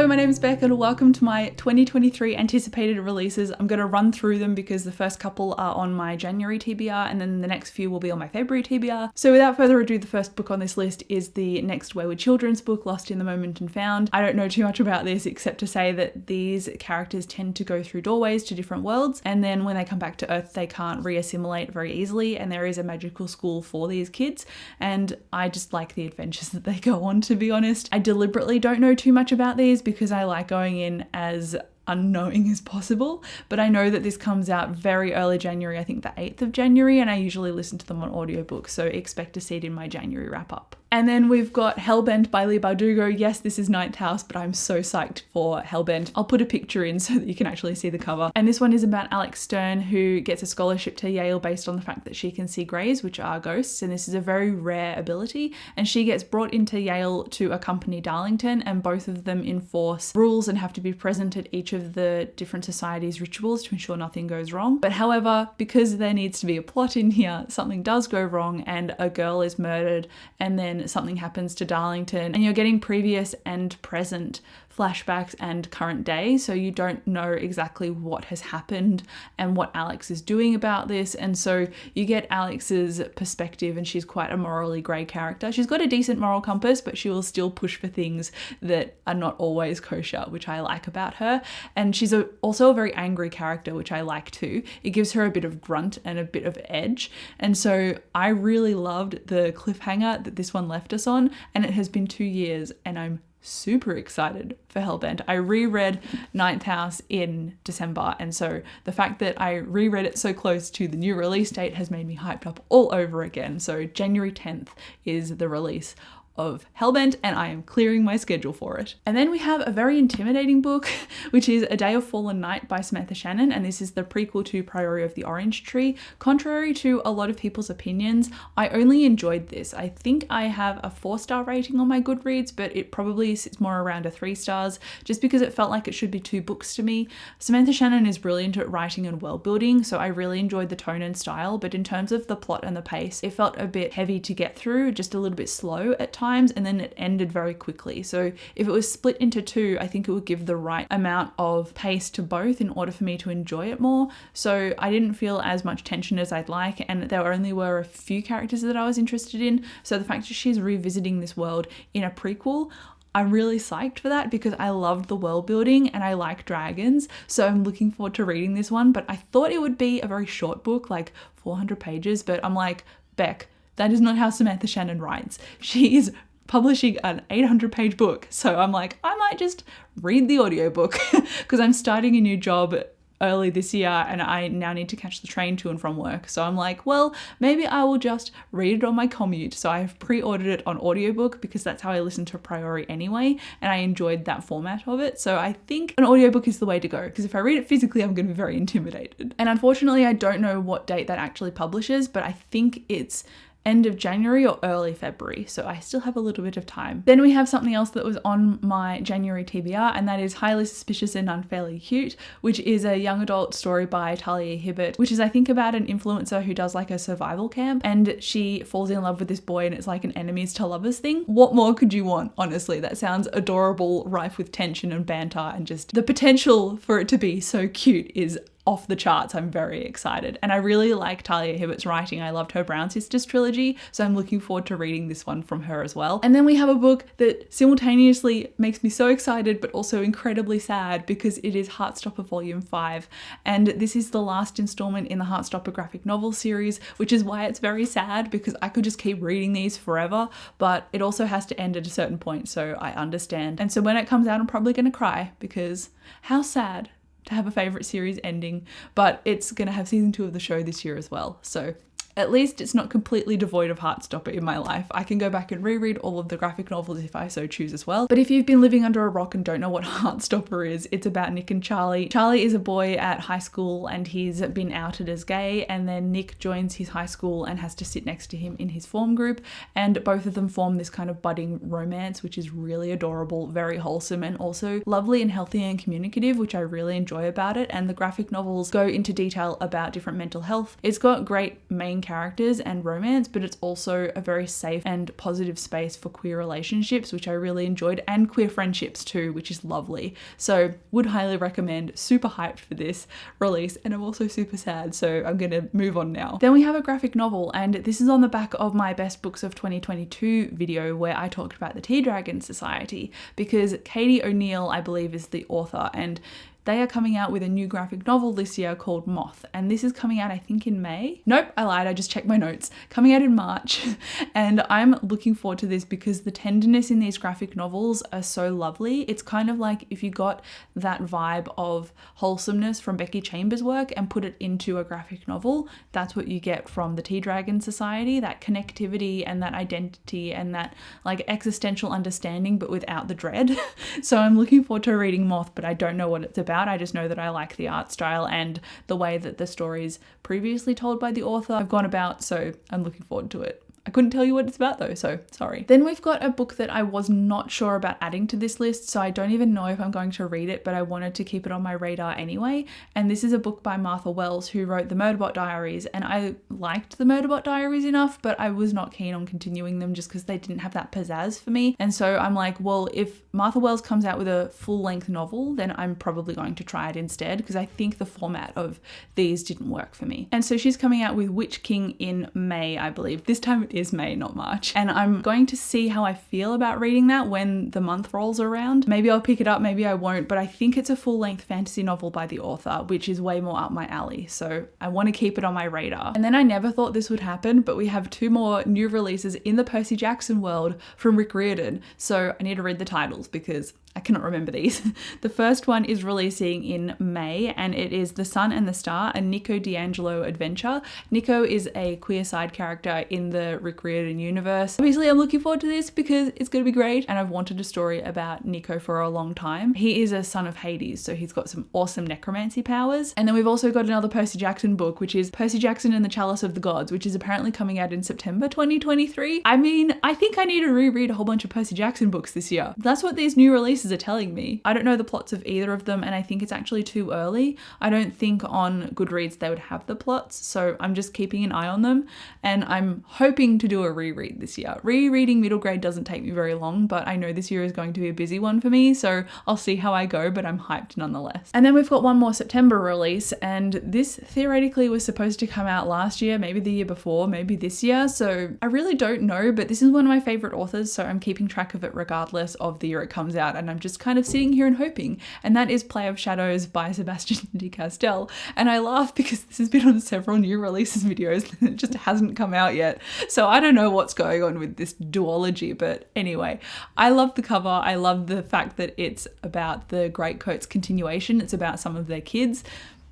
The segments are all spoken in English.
Hello, my name is Beck and welcome to my 2023 anticipated releases. I'm going to run through them because the first couple are on my January TBR and then the next few will be on my February TBR. So without further ado, the first book on this list is the Next Wayward Children's book, Lost in the Moment and Found. I don't know too much about this except to say that these characters tend to go through doorways to different worlds, and then when they come back to Earth they can't re-assimilate very easily, and there is a magical school for these kids, and I just like the adventures that they go on, to be honest. I deliberately don't know too much about these because I like going in as unknowing as possible, but I know that this comes out very early January, I think the 8th of January, and I usually listen to them on audiobook, so expect to see it in my January wrap up. And then we've got Hellbent by Leigh Bardugo. Yes, this is Ninth House, but I'm so psyched for Hellbent. I'll put a picture in so that you can actually see the cover. And this one is about Alex Stern, who gets a scholarship to Yale based on the fact that she can see greys, which are ghosts, and this is a very rare ability. And she gets brought into Yale to accompany Darlington, and both of them enforce rules and have to be present at each of the different societies' rituals to ensure nothing goes wrong. But however, because there needs to be a plot in here, something does go wrong and a girl is murdered, and then something happens to Darlington, and you're getting previous and present flashbacks and current day, so you don't know exactly what has happened and what Alex is doing about this, and so you get Alex's perspective, and she's quite a morally grey character. She's got a decent moral compass, but she will still push for things that are not always kosher, which I like about her. And she's also a very angry character, which I like too. It gives her a bit of grunt and a bit of edge, and so I really loved the cliffhanger that this one left us on, and it has been 2 years and I'm super excited for Hellbent. I reread Ninth House in December, and so the fact that I reread it so close to the new release date has made me hyped up all over again. So January 10th is the release of Hellbent, and I am clearing my schedule for it. And then we have a very intimidating book, which is A Day of Fallen Night by Samantha Shannon, and this is the prequel to Priory of the Orange Tree. Contrary to a lot of people's opinions, I only enjoyed this. I think I have a 4-star rating on my Goodreads, but it probably sits more around a 3 stars, just because it felt like it should be 2 books to me. Samantha Shannon is brilliant at writing and world building, so I really enjoyed the tone and style, but in terms of the plot and the pace, it felt a bit heavy to get through, just a little bit slow at times, and then it ended very quickly. So if it was split into 2, I think it would give the right amount of pace to both in order for me to enjoy it more. So I didn't feel as much tension as I'd like, and there only were a few characters that I was interested in. So the fact that she's revisiting this world in a prequel, I'm really psyched for that because I loved the world building and I like dragons. So I'm looking forward to reading this one, but I thought it would be a very short book, like 400 pages, but I'm like, Beck, that is not how Samantha Shannon writes. She is publishing an 800-page book. So I'm like, I might just read the audiobook because I'm starting a new job early this year and I now need to catch the train to and from work. So I'm like, well, maybe I will just read it on my commute. So I've pre-ordered it on audiobook because that's how I listen to Priory anyway, and I enjoyed that format of it. So I think an audiobook is the way to go, because if I read it physically, I'm going to be very intimidated. And unfortunately, I don't know what date that actually publishes, but I think it's end of January or early February, so I still have a little bit of time. Then we have something else that was on my January TBR, and that is Highly Suspicious and Unfairly Cute, which is a young adult story by Talia Hibbert, which is, I think, about an influencer who does like a survival camp, and she falls in love with this boy, and it's like an enemies to lovers thing. What more could you want? Honestly, that sounds adorable, rife with tension and banter, and just the potential for it to be so cute is off the charts. I'm very excited. And I really like Talia Hibbert's writing. I loved her Brown Sisters trilogy, so I'm looking forward to reading this one from her as well. And then we have a book that simultaneously makes me so excited but also incredibly sad because it is Heartstopper Volume 5. And this is the last installment in the Heartstopper graphic novel series, which is why it's very sad, because I could just keep reading these forever, but it also has to end at a certain point, so I understand. And so when it comes out, I'm probably going to cry because how sad to have a favourite series ending, but it's going to have season 2 of the show this year as well. So at least it's not completely devoid of Heartstopper in my life. I can go back and reread all of the graphic novels if I so choose as well. But if you've been living under a rock and don't know what Heartstopper is, it's about Nick and Charlie. Charlie is a boy at high school and he's been outed as gay, and then Nick joins his high school and has to sit next to him in his form group, and both of them form this kind of budding romance, which is really adorable, very wholesome, and also lovely and healthy and communicative, which I really enjoy about it. And the graphic novels go into detail about different mental health. It's got great main characters and romance, but it's also a very safe and positive space for queer relationships, which I really enjoyed, and queer friendships too, which is lovely. So would highly recommend. Super hyped for this release, and I'm also super sad, so I'm gonna move on now. Then we have a graphic novel, and this is on the back of my best books of 2022 video where I talked about the Tea Dragon Society, because Katie O'Neill, I believe, is the author, and they are coming out with a new graphic novel this year called Moth, and this is coming out I think in May. Nope, I lied, I just checked my notes. Coming out in March, and I'm looking forward to this because the tenderness in these graphic novels are so lovely. It's kind of like if you got that vibe of wholesomeness from Becky Chambers' work and put it into a graphic novel, that's what you get from the Tea Dragon Society, that connectivity and that identity and that like existential understanding but without the dread. So I'm looking forward to reading Moth, but I don't know what it's about. I just know that I like the art style and the way that the stories previously told by the author have gone about, so I'm looking forward to it. I couldn't tell you what it's about though, so sorry. Then we've got a book that I was not sure about adding to this list, so I don't even know if I'm going to read it, but I wanted to keep it on my radar anyway. And this is a book by Martha Wells, who wrote the Murderbot Diaries, and I liked the Murderbot Diaries enough, but I was not keen on continuing them just because they didn't have that pizzazz for me. And so I'm like, well, if Martha Wells comes out with a full-length novel, then I'm probably going to try it instead, because I think the format of these didn't work for me. And so she's coming out with Witch King in May, I believe. This time it is May, not March. And I'm going to see how I feel about reading that when the month rolls around. Maybe I'll pick it up, maybe I won't, but I think it's a full-length fantasy novel by the author, which is way more up my alley. So I want to keep it on my radar. And then I never thought this would happen, but we have 2 more new releases in the Percy Jackson world from Rick Riordan. So I need to read the titles because I cannot remember these. The first one is releasing in May, and it is The Sun and the Star, a Nico D'Angelo adventure. Nico is a queer side character in the Rick Riordan universe. Obviously, I'm looking forward to this because it's going to be great, and I've wanted a story about Nico for a long time. He is a son of Hades, so he's got some awesome necromancy powers. And then we've also got another Percy Jackson book, which is Percy Jackson and the Chalice of the Gods, which is apparently coming out in September 2023. I mean, I think I need to reread a whole bunch of Percy Jackson books this year. That's what these new releases are telling me. I don't know the plots of either of them, and I think it's actually too early. I don't think on Goodreads they would have the plots, so I'm just keeping an eye on them, and I'm hoping to do a reread this year. Rereading middle grade doesn't take me very long, but I know this year is going to be a busy one for me, so I'll see how I go, but I'm hyped nonetheless. And then we've got one more September release, and this theoretically was supposed to come out last year, maybe the year before, maybe this year, so I really don't know, but this is one of my favorite authors, so I'm keeping track of it regardless of the year it comes out, and I'm just kind of sitting here and hoping. And that is Play of Shadows by Sebastian de Castell. And I laugh because this has been on several new releases videos and it just hasn't come out yet. So I don't know what's going on with this duology, but anyway, I love the cover. I love the fact that it's about the Greatcoats continuation. It's about some of their kids.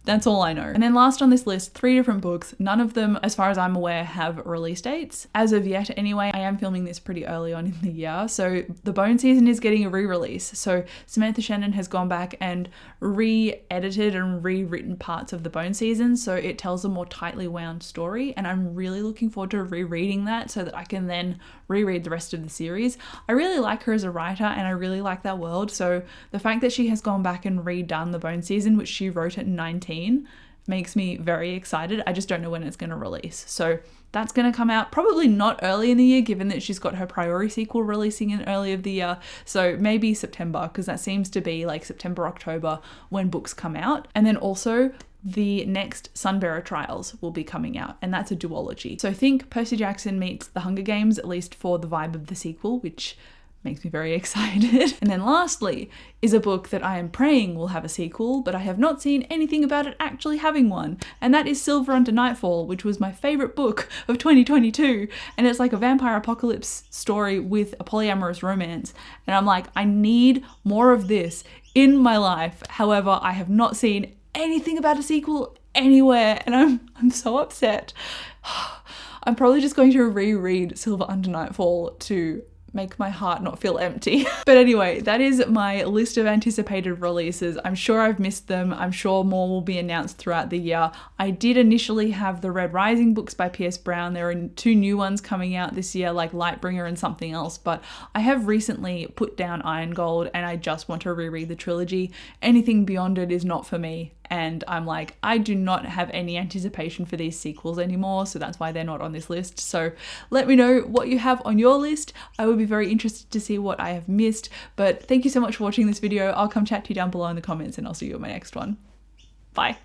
That's all I know. And then last on this list, 3 different books. None of them, as far as I'm aware, have release dates. As of yet, anyway. I am filming this pretty early on in the year. So The Bone Season is getting a re-release. So Samantha Shannon has gone back and re-edited and rewritten parts of The Bone Season. So it tells a more tightly wound story. And I'm really looking forward to rereading that so that I can then reread the rest of the series. I really like her as a writer and I really like that world. So the fact that she has gone back and redone The Bone Season, which she wrote at 19, makes me very excited. I just don't know when it's going to release. So that's going to come out probably not early in the year, given that she's got her Priori sequel releasing in early of the year. So maybe September, because that seems to be like September, October when books come out. And then also the next Sunbearer Trials will be coming out, and that's a duology. So think Percy Jackson meets The Hunger Games, at least for the vibe of the sequel, which makes me very excited. And then lastly is a book that I am praying will have a sequel, but I have not seen anything about it actually having one. And that is Silver Under Nightfall, which was my favorite book of 2022. And it's like a vampire apocalypse story with a polyamorous romance. And I'm like, I need more of this in my life. However, I have not seen anything about a sequel anywhere, and I'm so upset. I'm probably just going to reread Silver Under Nightfall to make my heart not feel empty. But anyway, that is my list of anticipated releases. I'm sure I've missed them. I'm sure more will be announced throughout the year. I did initially have the Red Rising books by P.S. Brown. There are 2 new ones coming out this year, like Lightbringer and something else, but I have recently put down Iron Gold and I just want to reread the trilogy. Anything beyond it is not for me. and I'm like, I do not have any anticipation for these sequels anymore, so that's why they're not on this list. So let me know what you have on your list. I would be very interested to see what I have missed, but thank you so much for watching this video. I'll come chat to you down below in the comments, and I'll see you in my next one. Bye.